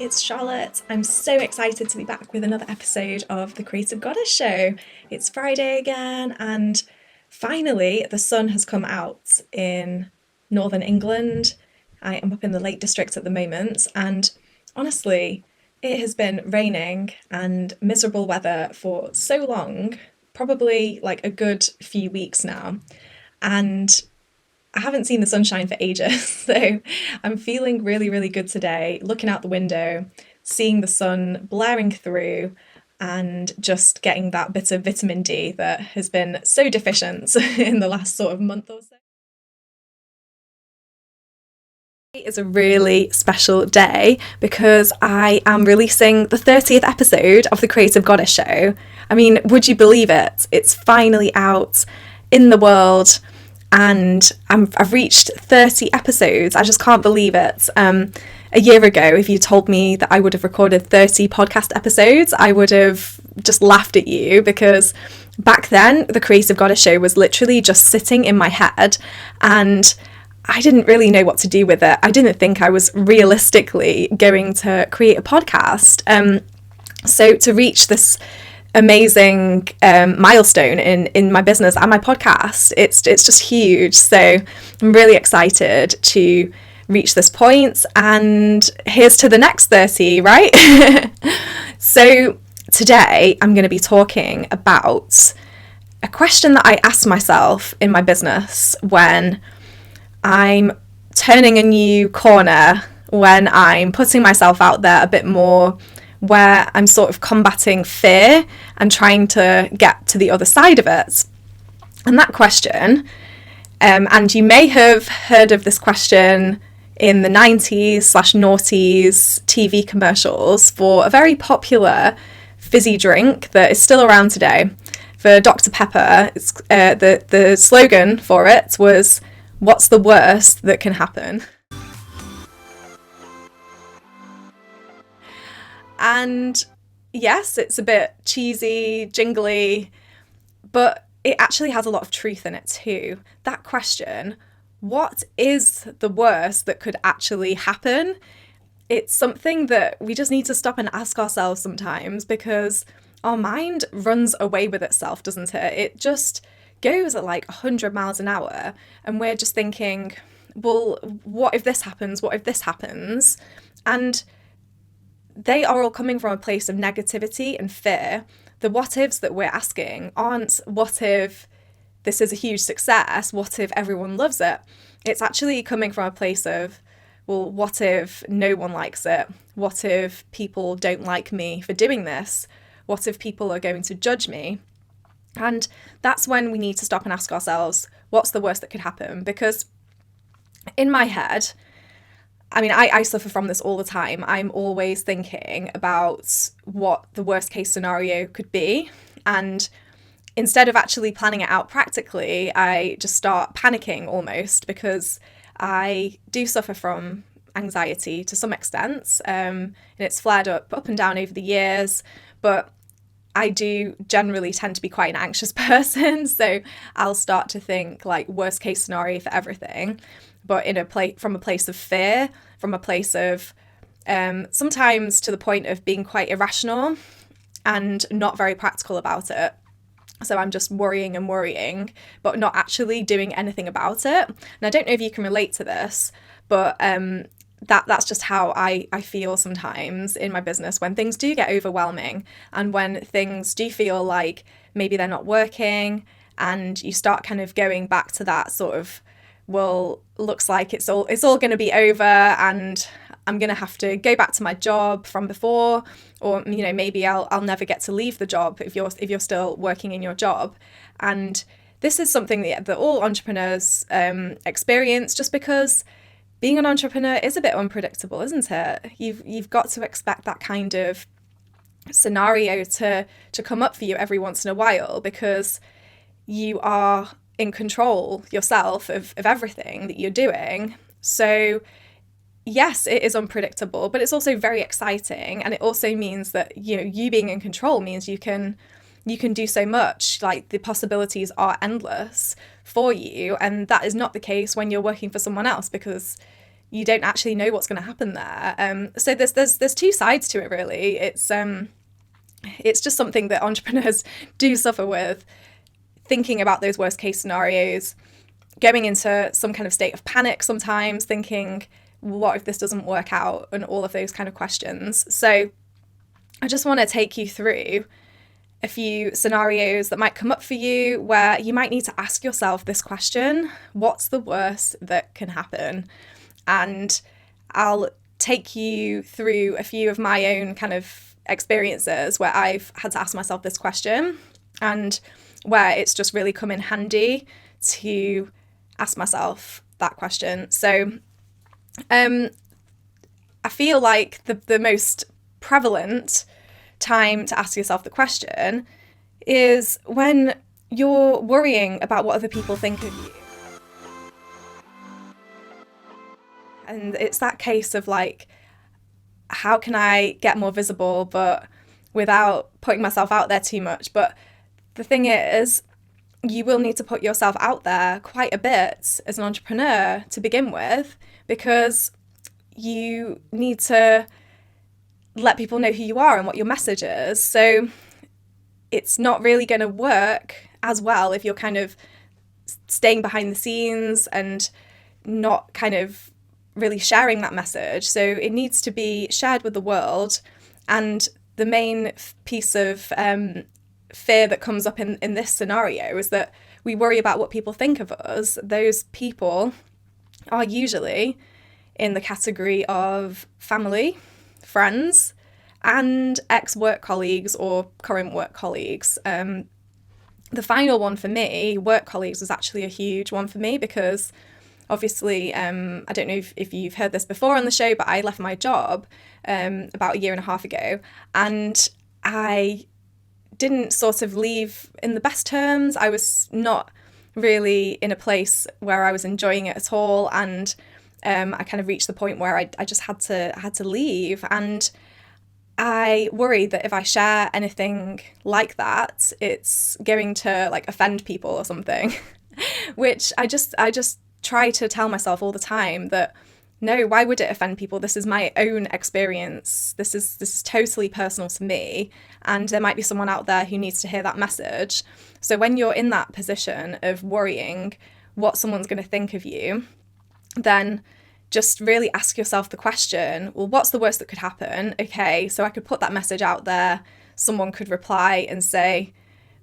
it's Charlotte. I'm so excited to be back with another episode of The Creative Goddess Show. It's Friday again, and finally the sun has come out in northern England. I am up in the Lake District at the moment, and honestly, it has been raining and miserable weather for so long, probably like a good few weeks now. And I haven't seen the sunshine for ages, so I'm feeling really, really good today, looking out the window, seeing the sun blaring through, and just getting that bit of vitamin D that has been so deficient in the last sort of month or so. It's a really special day because I am releasing the 30th episode of the Creative Goddess Show. I mean, would you believe it? It's finally out in the world, and I've reached 30 episodes. I just can't believe it. A year ago, if you told me that I would have recorded 30 podcast episodes, I would have just laughed at you, because back then the Creative Goddess Show was literally just sitting in my head, and I didn't really know what to do with it. I didn't think I was realistically going to create a podcast. So to reach this amazing milestone in my business and my podcast, it's just huge. So I'm really excited to reach this point, and here's to the next 30, right? So today I'm going to be talking about a question that I asked myself in my business when I'm turning a new corner, when I'm putting myself out there a bit more, where I'm sort of combating fear and trying to get to the other side of it. And that question, and you may have heard of this question in the 90s/noughties TV commercials for a very popular fizzy drink that is still around today. For Dr. Pepper, the slogan for it was, "What's the worst that can happen?" And yes, it's a bit cheesy, jingly, but it actually has a lot of truth in it too. That question, what is the worst that could actually happen? It's something that we just need to stop and ask ourselves sometimes, because our mind runs away with itself, doesn't it? It just goes at like 100 miles an hour, and we're just thinking, well, what if this happens? What if this happens? And they are all coming from a place of negativity and fear. The what ifs that we're asking aren't, what if this is a huge success? What if everyone loves it? It's actually coming from a place of, well, what if no one likes it? What if people don't like me for doing this? What if people are going to judge me? And that's when we need to stop and ask ourselves, what's the worst that could happen? Because in my head, I mean, I suffer from this all the time. I'm always thinking about what the worst case scenario could be. And instead of actually planning it out practically, I just start panicking almost, because I do suffer from anxiety to some extent. And it's flared up and down over the years. But I do generally tend to be quite an anxious person. So I'll start to think like worst case scenario for everything, but from a place of fear, from a place of sometimes to the point of being quite irrational and not very practical about it. So I'm just worrying and worrying, but not actually doing anything about it. And I don't know if you can relate to this, but that's just how I feel sometimes in my business when things do get overwhelming, and when things do feel like maybe they're not working, and you start kind of going back to that sort of, well, looks like it's all going to be over, and I'm going to have to go back to my job from before, or maybe I'll never get to leave the job if you're still working in your job. And this is something that all entrepreneurs experience, just because being an entrepreneur is a bit unpredictable, isn't it? You've got to expect that kind of scenario to come up for you every once in a while, because you are in control yourself of everything that you're doing. So yes, it is unpredictable, but it's also very exciting, and it also means that you being in control means you can do so much. Like, the possibilities are endless for you, and that is not the case when you're working for someone else, because you don't actually know what's going to happen there. So there's two sides to it, really. It's just something that entrepreneurs do suffer with, thinking about those worst case scenarios, going into some kind of state of panic sometimes, thinking, what if this doesn't work out, and all of those kind of questions. So I just want to take you through a few scenarios that might come up for you where you might need to ask yourself this question: what's the worst that can happen? And I'll take you through a few of my own kind of experiences where I've had to ask myself this question, and where it's just really come in handy to ask myself that question. So I feel like the most prevalent time to ask yourself the question is when you're worrying about what other people think of you. And it's that case of like, how can I get more visible but without putting myself out there too much? But the thing is, you will need to put yourself out there quite a bit as an entrepreneur to begin with, because you need to let people know who you are and what your message is. So it's not really going to work as well if you're kind of staying behind the scenes and not kind of really sharing that message. So it needs to be shared with the world. And the main piece of fear that comes up in this scenario is that we worry about what people think of us. Those people are usually in the category of family, friends, and ex-work colleagues or current work colleagues. The final one for me, work colleagues, was actually a huge one for me, because obviously, I don't know if you've heard this before on the show, but I left my job about 1.5 years ago, and I didn't sort of leave in the best terms. I was not really in a place where I was enjoying it at all, and I kind of reached the point where I just had to leave. And I worry that if I share anything like that, it's going to like offend people or something, which I just try to tell myself all the time that no, why would it offend people? This is my own experience. This is totally personal to me, and there might be someone out there who needs to hear that message. So when you're in that position of worrying what someone's going to think of you, then just really ask yourself the question, well, what's the worst that could happen? Okay, so I could put that message out there. Someone could reply and say,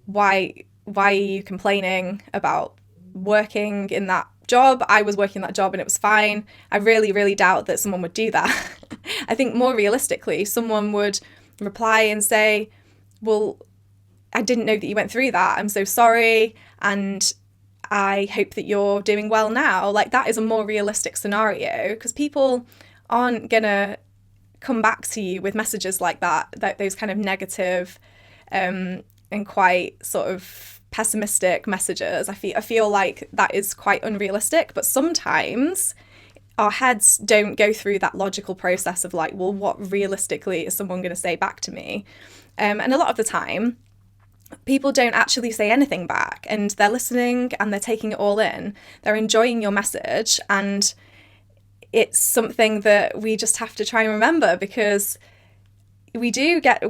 why are you complaining about working in that job? I was working that job and it was fine. I really, really doubt that someone would do that. I think more realistically, someone would reply and say, well, I didn't know that you went through that. I'm so sorry. And I hope that you're doing well now. Like, that is a more realistic scenario, because people aren't going to come back to you with messages like that those kind of negative and quite sort of pessimistic messages. I feel like that is quite unrealistic, but sometimes our heads don't go through that logical process of like, well, what realistically is someone going to say back to me? And a lot of the time, people don't actually say anything back, and they're listening and they're taking it all in. They're enjoying your message, and it's something that we just have to try and remember, because we do get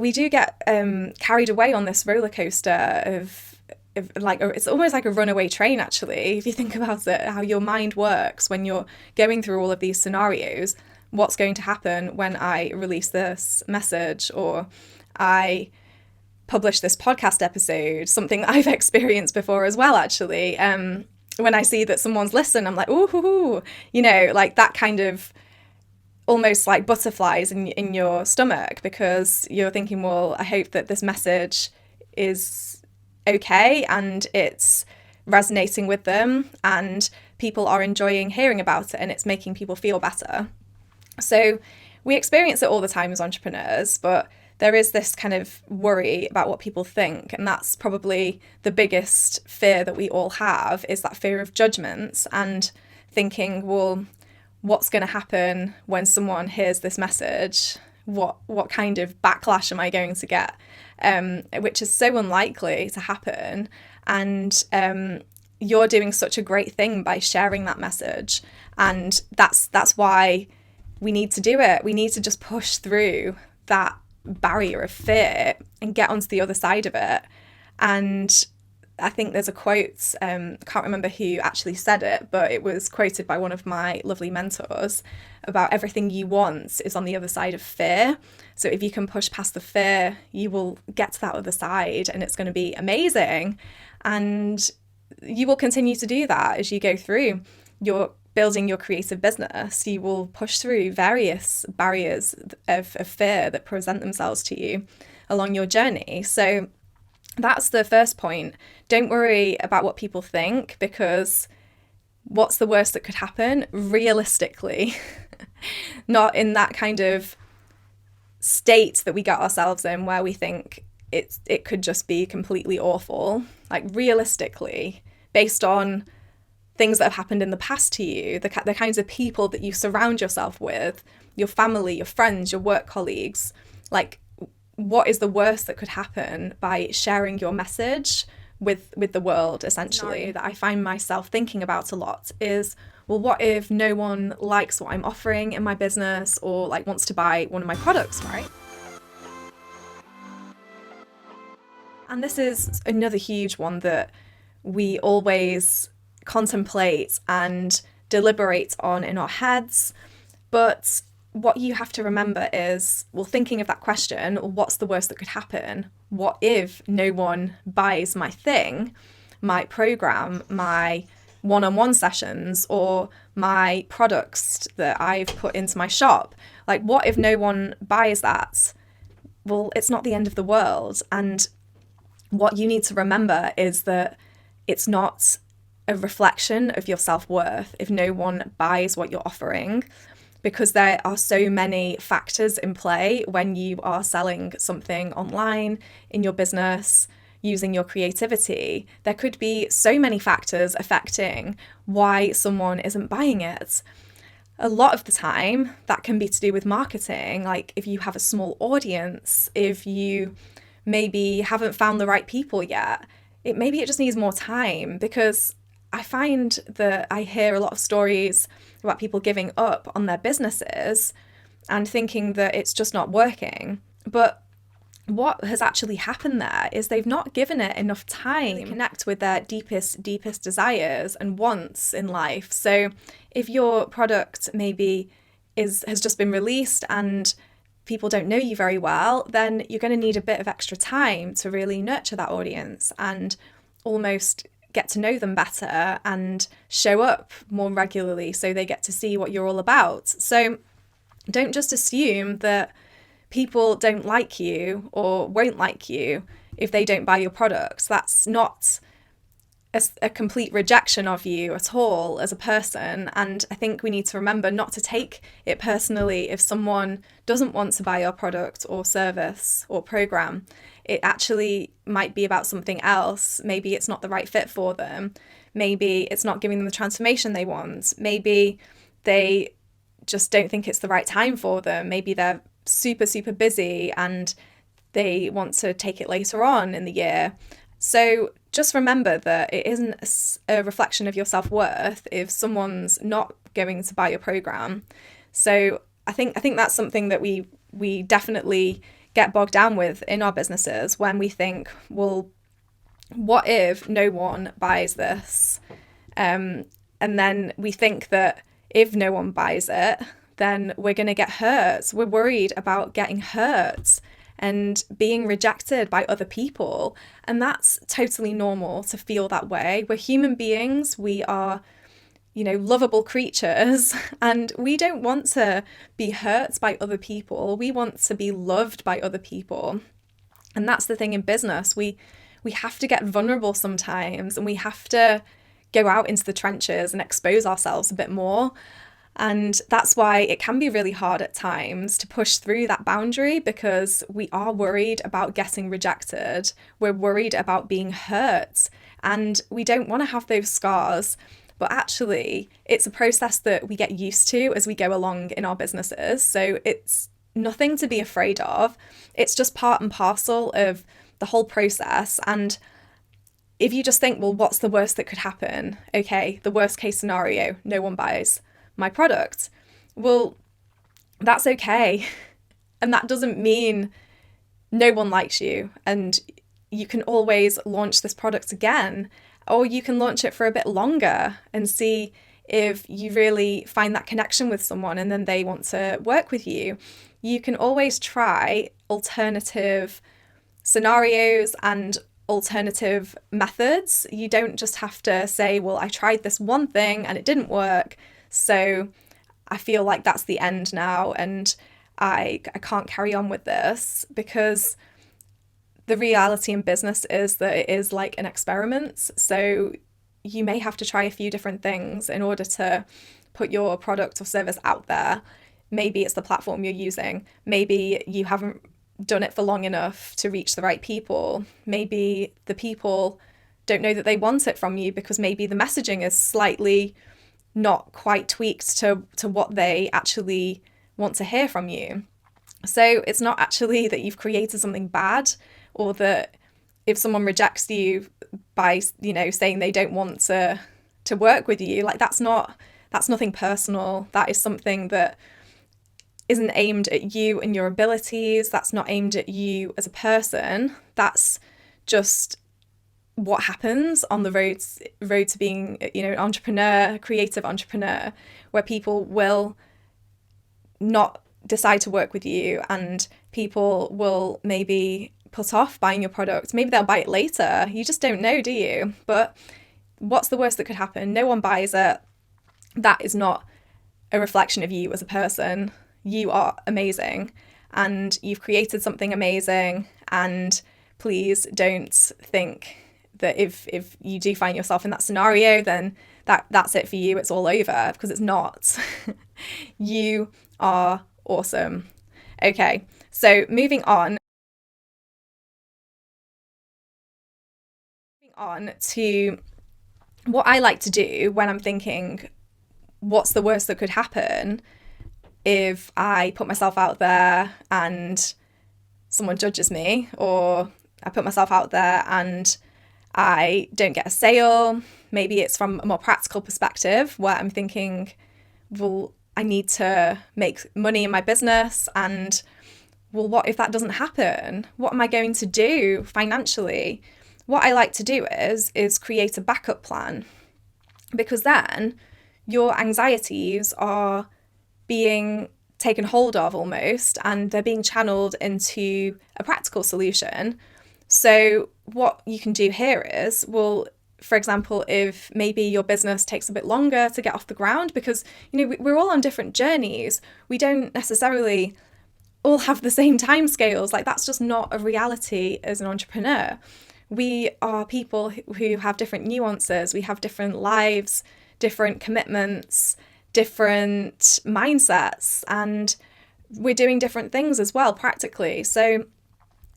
carried away on this roller coaster of like, it's almost like a runaway train, actually, if you think about it, how your mind works when you're going through all of these scenarios. What's going to happen when I release this message, or I publish this podcast episode? Something that I've experienced before as well, actually. When I see that someone's listened, I'm like, ooh, like that kind of almost like butterflies in your stomach, because you're thinking, well, I hope that this message is okay and it's resonating with them and people are enjoying hearing about it and it's making people feel better. So we experience it all the time as entrepreneurs, but there is this kind of worry about what people think, and that's probably the biggest fear that we all have, is that fear of judgment and thinking, well, what's going to happen when someone hears this message? What kind of backlash am I going to get? Which is so unlikely to happen. And you're doing such a great thing by sharing that message And that's why we need to do it. We need to just push through that barrier of fear and get onto the other side of it. And I think there's a quote, I can't remember who actually said it, but it was quoted by one of my lovely mentors about everything you want is on the other side of fear. So if you can push past the fear, you will get to that other side and it's going to be amazing. And you will continue to do that as you go through your building your creative business. You will push through various barriers of fear that present themselves to you along your journey. So that's the first point. Don't worry about what people think, because what's the worst that could happen? Realistically, not in that kind of state that we get ourselves in where we think it could just be completely awful. Like realistically, based on things that have happened in the past to you, the kinds of people that you surround yourself with, your family, your friends, your work colleagues, like what is the worst that could happen by sharing your message with the world, essentially, that I find myself thinking about a lot is, well, what if no one likes what I'm offering in my business or like wants to buy one of my products, right? And this is another huge one that we always contemplate and deliberate on in our heads. But what you have to remember is, well, thinking of that question, what's the worst that could happen? What if no one buys my thing, my program, my one-on-one sessions, or my products that I've put into my shop? Like, what if no one buys that? Well, it's not the end of the world. And what you need to remember is that it's not a reflection of your self-worth if no one buys what you're offering, because there are so many factors in play when you are selling something online in your business using your creativity. There could be so many factors affecting why someone isn't buying it. A lot of the time, that can be to do with marketing. Like if you have a small audience, if you maybe haven't found the right people yet, maybe it just needs more time, because I find that I hear a lot of stories about people giving up on their businesses and thinking that it's just not working. But what has actually happened there is they've not given it enough time to connect with their deepest desires and wants in life. So if your product maybe has just been released and people don't know you very well, then you're going to need a bit of extra time to really nurture that audience and almost get to know them better and show up more regularly so they get to see what you're all about. So don't just assume that people don't like you or won't like you if they don't buy your products. That's not a complete rejection of you at all as a person. And I think we need to remember not to take it personally if someone doesn't want to buy your product or service or program. It actually might be about something else. Maybe it's not the right fit for them. Maybe it's not giving them the transformation they want. Maybe they just don't think it's the right time for them. Maybe they're super busy and they want to take it later on in the year. So just remember that it isn't a reflection of your self-worth if someone's not going to buy your program. So I think that's something that we definitely get bogged down with in our businesses when we think, well, what if no one buys this? And then we think that if no one buys it, then we're going to get hurt. We're worried about getting hurt and being rejected by other people. And that's totally normal to feel that way. We're human beings. We are, lovable creatures, and we don't want to be hurt by other people. We want to be loved by other people. And that's the thing in business. We have to get vulnerable sometimes, and we have to go out into the trenches and expose ourselves a bit more. And that's why it can be really hard at times to push through that boundary, because we are worried about getting rejected. We're worried about being hurt, and we don't want to have those scars. But actually, it's a process that we get used to as we go along in our businesses. So it's nothing to be afraid of. It's just part and parcel of the whole process. And if you just think, well, what's the worst that could happen? Okay, the worst case scenario, no one buys my product. Well, that's okay. And that doesn't mean no one likes you, and you can always launch this product again, or you can launch it for a bit longer and see if you really find that connection with someone and then they want to work with you. You can always try alternative scenarios and alternative methods. You don't just have to say, well, I tried this one thing and it didn't work, so I feel like that's the end now and I can't carry on with this, because the reality in business is that it is like an experiment. So you may have to try a few different things in order to put your product or service out there. Maybe it's the platform you're using. Maybe you haven't done it for long enough to reach the right people. Maybe the people don't know that they want it from you because maybe the messaging is slightly not quite tweaked to what they actually want to hear from you. So it's not actually that you've created something bad, or that if someone rejects you by, saying they don't want to work with you, like that's nothing personal. That is something that isn't aimed at you and your abilities. That's not aimed at you as a person. That's just what happens on the road to being, an entrepreneur, creative entrepreneur, where people will not decide to work with you, and people will maybe put off buying your product. Maybe they'll buy it later. You just don't know, do you? But what's the worst that could happen? No one buys it. That is not a reflection of you as a person. You are amazing and you've created something amazing, and please don't think that if you do find yourself in that scenario, then that's it for you, it's all over, because it's not. You are awesome. Okay, so moving on to what I like to do when I'm thinking, what's the worst that could happen if I put myself out there and someone judges me, or I put myself out there and I don't get a sale. Maybe it's from a more practical perspective where I'm thinking, well, I need to make money in my business, and well, what if that doesn't happen? What am I going to do financially? What I like to do is create a backup plan, because then your anxieties are being taken hold of almost, and they're being channeled into a practical solution. So what you can do here is, well, for example, if maybe your business takes a bit longer to get off the ground, because, we're all on different journeys. We don't necessarily all have the same timescales. Like, that's just not a reality as an entrepreneur. We are people who have different nuances. We have different lives, different commitments, different mindsets, and we're doing different things as well, practically. So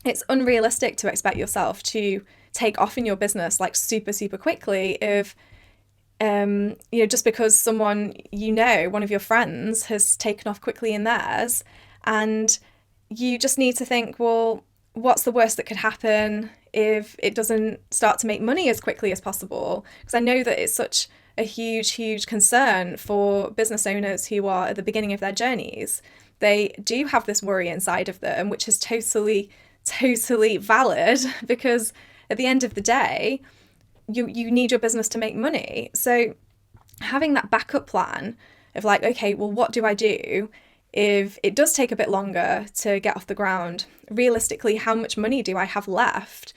it's unrealistic to expect yourself to take off in your business like super, super quickly if, just because someone, one of your friends has taken off quickly in theirs, and you just need to think, well, what's the worst that could happen if it doesn't start to make money as quickly as possible? Because I know that it's such a huge, huge concern for business owners who are at the beginning of their journeys. They do have this worry inside of them, which is totally valid, because at the end of the day, you need your business to make money. So having that backup plan of like, okay, well, what do I do if it does take a bit longer to get off the ground? Realistically, how much money do I have left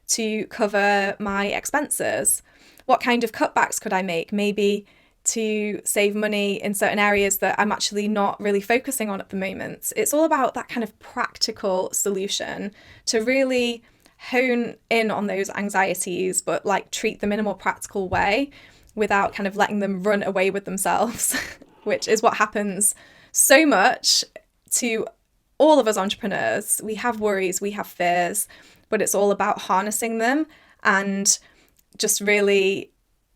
to cover my expenses? What kind of cutbacks could I make? Maybe to save money in certain areas that I'm actually not really focusing on at the moment. It's all about that kind of practical solution to really hone in on those anxieties, but like treat them in a more practical way without kind of letting them run away with themselves, which is what happens so much to all of us entrepreneurs. We have worries, we have fears, but it's all about harnessing them and just really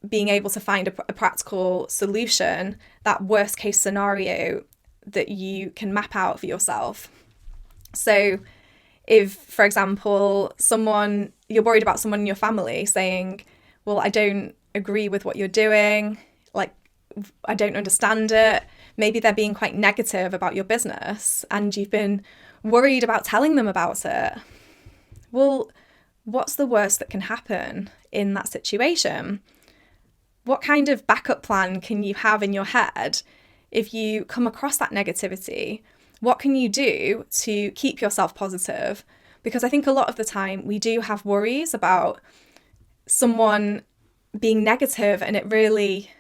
being able to find a practical solution, that worst case scenario that you can map out for yourself. So if, for example, you're worried about someone in your family saying, well, I don't agree with what you're doing, like, I don't understand it. Maybe they're being quite negative about your business and you've been worried about telling them about it. Well, what's the worst that can happen in that situation? What kind of backup plan can you have in your head if you come across that negativity? What can you do to keep yourself positive? Because I think a lot of the time we do have worries about someone being negative and it really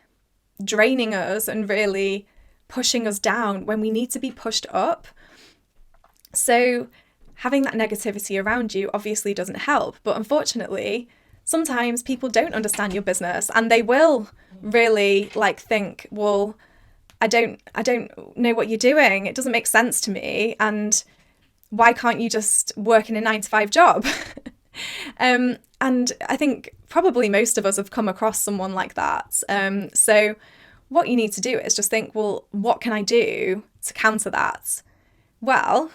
draining us and really pushing us down when we need to be pushed up. So having that negativity around you obviously doesn't help, but unfortunately, sometimes people don't understand your business and they will really think, well, I don't know what you're doing. It doesn't make sense to me. And why can't you just work in a 9-to-5 job? And I think probably most of us have come across someone like that. So what you need to do is just think, well, what can I do to counter that? Well,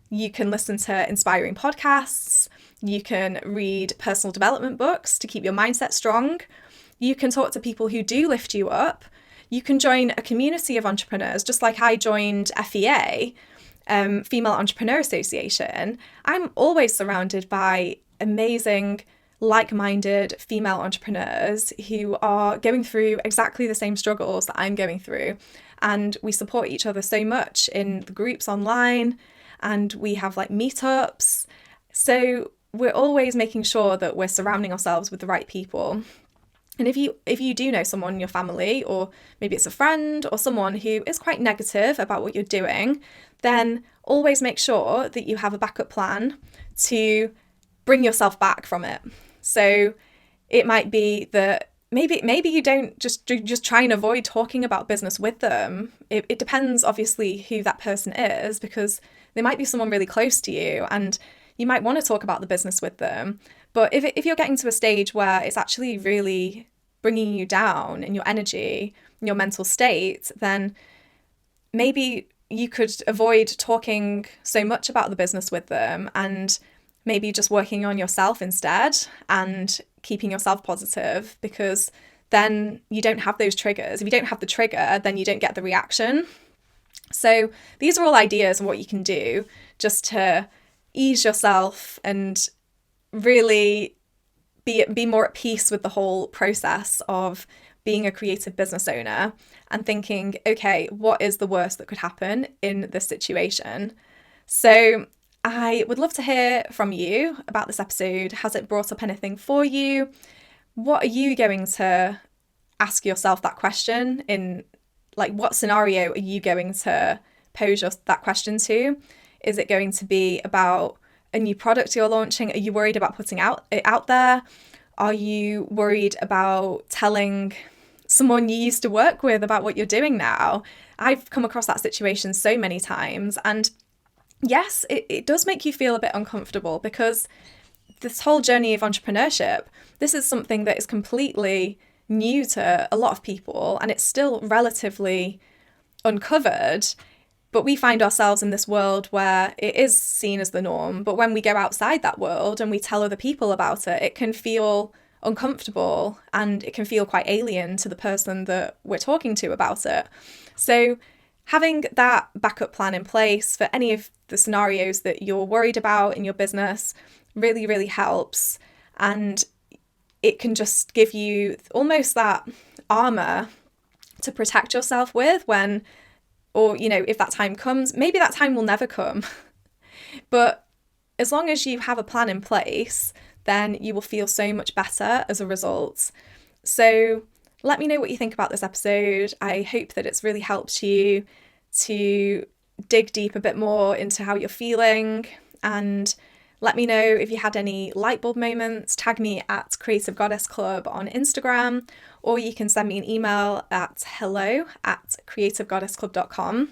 you can listen to inspiring podcasts. You can read personal development books to keep your mindset strong. You can talk to people who do lift you up. You can join a community of entrepreneurs, just like I joined FEA, Female Entrepreneur Association. I'm always surrounded by amazing, like-minded female entrepreneurs who are going through exactly the same struggles that I'm going through. And we support each other so much in the groups online, and we have meetups. So we're always making sure that we're surrounding ourselves with the right people. And if you do know someone in your family, or maybe it's a friend or someone who is quite negative about what you're doing, then always make sure that you have a backup plan to bring yourself back from it. So it might be that maybe you don't just try and avoid talking about business with them. It depends obviously who that person is, because they might be someone really close to you and you might want to talk about the business with them. But if you're getting to a stage where it's actually really bringing you down in your energy, in your mental state, then maybe you could avoid talking so much about the business with them and maybe just working on yourself instead and keeping yourself positive, because then you don't have those triggers. If you don't have the trigger, then you don't get the reaction. So these are all ideas of what you can do just to ease yourself and really be more at peace with the whole process of being a creative business owner and thinking, okay, what is the worst that could happen in this situation? So I would love to hear from you about this episode. Has it brought up anything for you? What are you going to ask yourself that question in? What scenario are you going to pose that question to? Is it going to be about a new product you're launching? Are you worried about putting it out there? Are you worried about telling someone you used to work with about what you're doing now? I've come across that situation so many times. And yes, it does make you feel a bit uncomfortable, because this whole journey of entrepreneurship, this is something that is completely new to a lot of people and it's still relatively uncovered. But we find ourselves in this world where it is seen as the norm. But when we go outside that world and we tell other people about it, it can feel uncomfortable and it can feel quite alien to the person that we're talking to about it. So having that backup plan in place for any of the scenarios that you're worried about in your business really, really helps. And it can just give you almost that armor to protect yourself with when, or, if that time comes. Maybe that time will never come. But as long as you have a plan in place, then you will feel so much better as a result. So let me know what you think about this episode. I hope that it's really helped you to dig deep a bit more into how you're feeling, and let me know if you had any light bulb moments. Tag me at Creative Goddess Club on Instagram, or you can send me an email at hello@creativegoddessclub.com.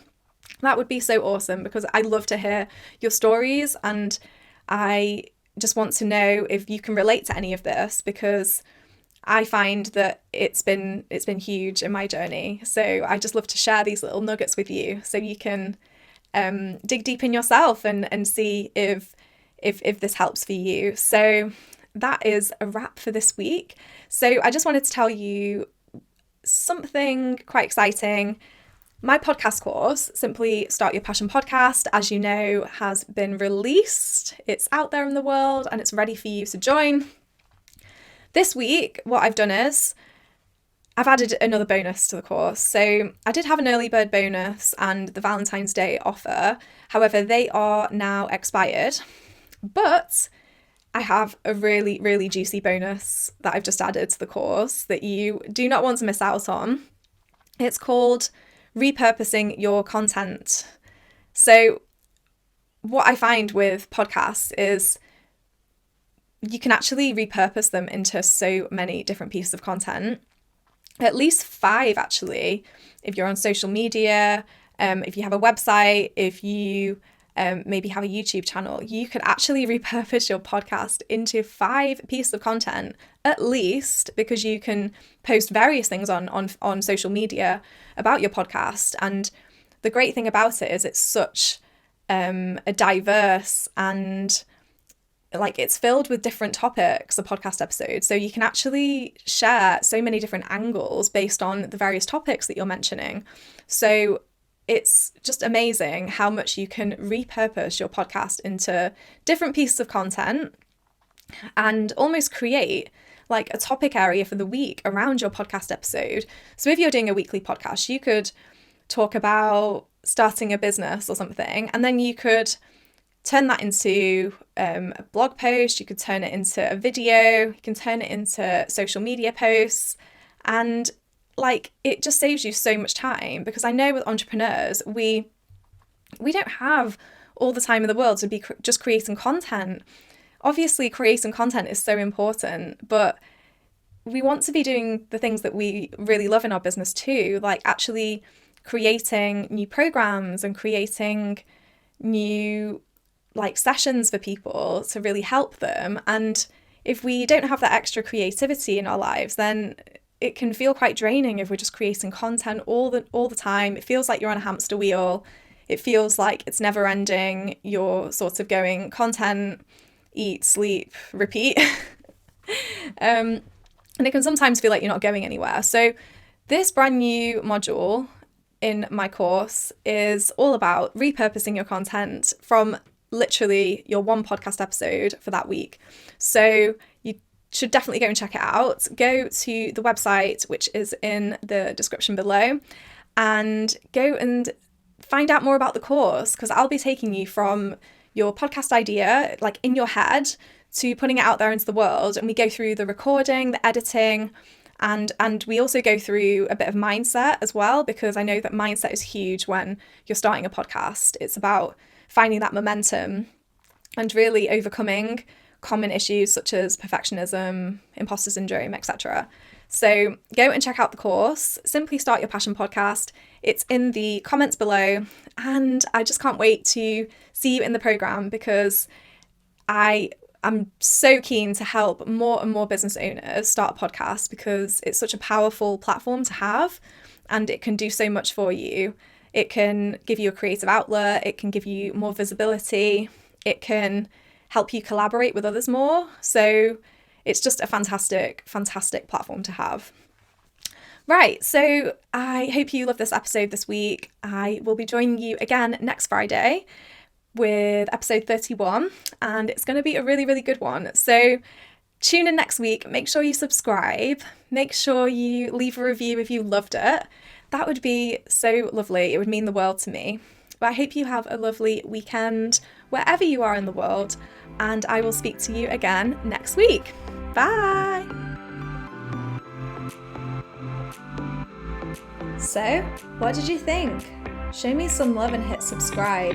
That would be so awesome, because I love to hear your stories and I just want to know if you can relate to any of this, because I find that it's been huge in my journey. So I just love to share these little nuggets with you so you can dig deep in yourself and see if this helps for you. So that is a wrap for this week. So I just wanted to tell you something quite exciting. My podcast course, Simply Start Your Passion Podcast, as you know, has been released. It's out there in the world and it's ready for you to join. This week, what I've done is I've added another bonus to the course. So I did have an early bird bonus and the Valentine's Day offer. However, they are now expired. But I have a really, really juicy bonus that I've just added to the course that you do not want to miss out on. It's called repurposing your content. So what I find with podcasts is you can actually repurpose them into so many different pieces of content. At least 5, actually, if you're on social media, if you have a website, if you maybe have a YouTube channel, you could actually repurpose your podcast into 5 pieces of content, at least, because you can post various things on social media about your podcast. And the great thing about it is it's such a diverse and it's filled with different topics, a podcast episode. So you can actually share so many different angles based on the various topics that you're mentioning. So it's just amazing how much you can repurpose your podcast into different pieces of content and almost create like a topic area for the week around your podcast episode. So if you're doing a weekly podcast, you could talk about starting a business or something, and then you could turn that into a blog post, you could turn it into a video, you can turn it into social media posts, and it just saves you so much time, because I know with entrepreneurs, we don't have all the time in the world to be just creating content. Obviously, creating content is so important, but we want to be doing the things that we really love in our business too, like actually creating new programs and creating new sessions for people to really help them. And if we don't have that extra creativity in our lives, then it can feel quite draining if we're just creating content all the time. It feels like you're on a hamster wheel. It feels like it's never ending. You're sort of going content, eat, sleep, repeat. And it can sometimes feel like you're not going anywhere. So this brand new module in my course is all about repurposing your content from literally your one podcast episode for that week. So you should definitely go and check it out. Go to the website, which is in the description below, and go and find out more about the course, because I'll be taking you from your podcast idea, in your head, to putting it out there into the world. And we go through the recording, the editing, and we also go through a bit of mindset as well, because I know that mindset is huge when you're starting a podcast. It's about finding that momentum and really overcoming common issues such as perfectionism, imposter syndrome, etc. So go and check out the course, Simply Start Your Passion Podcast. It's in the comments below, and I just can't wait to see you in the program, because I'm so keen to help more and more business owners start a podcast, because it's such a powerful platform to have and it can do so much for you. It can give you a creative outlet, it can give you more visibility, it can help you collaborate with others more. So it's just a fantastic, fantastic platform to have. Right, so I hope you love this episode this week. I will be joining you again next Friday with episode 31, and it's going to be a really, really good one. So tune in next week. Make sure you subscribe. Make sure you leave a review if you loved it. That would be so lovely. It would mean the world to me. But I hope you have a lovely weekend wherever you are in the world, and I will speak to you again next week. Bye! So, what did you think? Show me some love and hit subscribe.